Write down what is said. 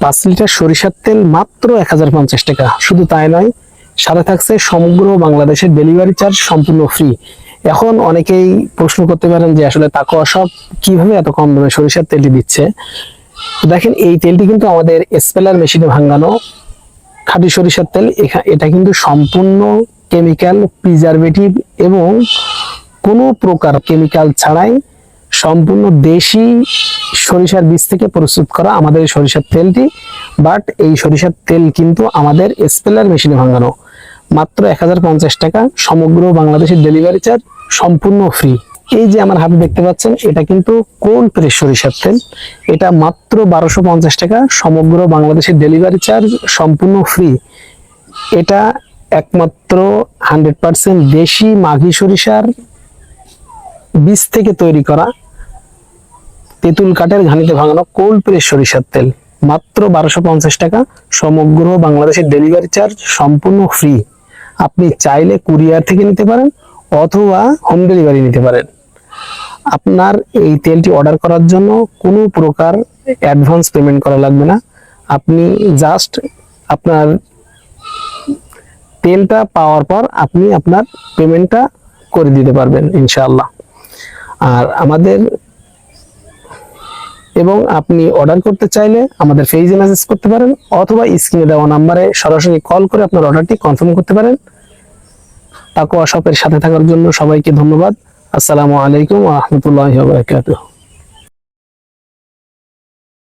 5 litre সরিষার তেল মাত্র 1050 টাকা। শুধু তাই নয়, সাথে থাকছে সমগ্র বাংলাদেশের ডেলিভারি চার্জ সম্পূর্ণ ফ্রি। এখন অনেকেই প্রশ্ন করতে পারেন যে আসলে তাকওয়া শপ কিভাবে এত কম দামে সরিষার তেলটি দিচ্ছে। দেখেন, এই তেলটি কিন্তু আমাদের স্পেলার মেশিনে ভাঙানো খাঁটি সরিষার তেল। এটা কিন্তু সম্পূর্ণ কেমিক্যাল, প্রিজারভেটিভ এবং কোনো প্রকার কেমিক্যাল ছাড়াই সম্পূর্ণ দেশি সরিষার বীজ থেকে প্রস্তুত করা আমাদের এই সরিষার তেলটি। বাট এই সরিষার তেল কিন্তু আমাদের স্পেলার মেশিনে ভাঙানো। মাত্র 1050 টাকা, সমগ্র বাংলাদেশের ডেলিভারি চার্জ সম্পূর্ণ ফ্রি। এই যে আমার হাতে দেখতে পাচ্ছেন, এটা কিন্তু কোল্ড প্রেস সরিষার তেল। এটা মাত্র 1250 টাকা, সমগ্র বাংলাদেশের ডেলিভারি চার্জ সম্পূর্ণ ফ্রি। এটা একমাত্র 100% দেশি মাঘি সরিষার বীজ থেকে তৈরি করা তেঁতুল কাঠের ঘানিতে ভাঙানো কোল্ড প্রেস সরিষার তেল। মাত্র 1250 টাকা, সমগ্র বাংলাদেশের ডেলিভারি চার্জ সম্পূর্ণ ফ্রি। আপনি চাইলে কুরিয়ার থেকে নিতে পারেন অথবা হোম ডেলিভারি নিতে পারেন। আপনার এই তেলটি অর্ডার করার জন্য কোনো প্রকার অ্যাডভান্স পেমেন্ট করা লাগবে না। আপনি জাস্ট আপনার তেলটা পাওয়ার পর আপনি আপনার পেমেন্টটা করে দিতে পারবেন ইনশাআল্লাহ। আর আপনি অর্ডার করতে চাইলে আমাদের পেজে মেসেজ করতে পারেন অথবা স্ক্রিনে দেওয়া নম্বরে সরাসরি কল করে আপনার অর্ডারটি কনফার্ম করতে পারেন। তাকওয়া শপের সাথে থাকার জন্য সবাইকে ধন্যবাদ। আসসালামু আলাইকুম ওয়া রাহমাতুল্লাহি ওয়া বারাকাতুহু।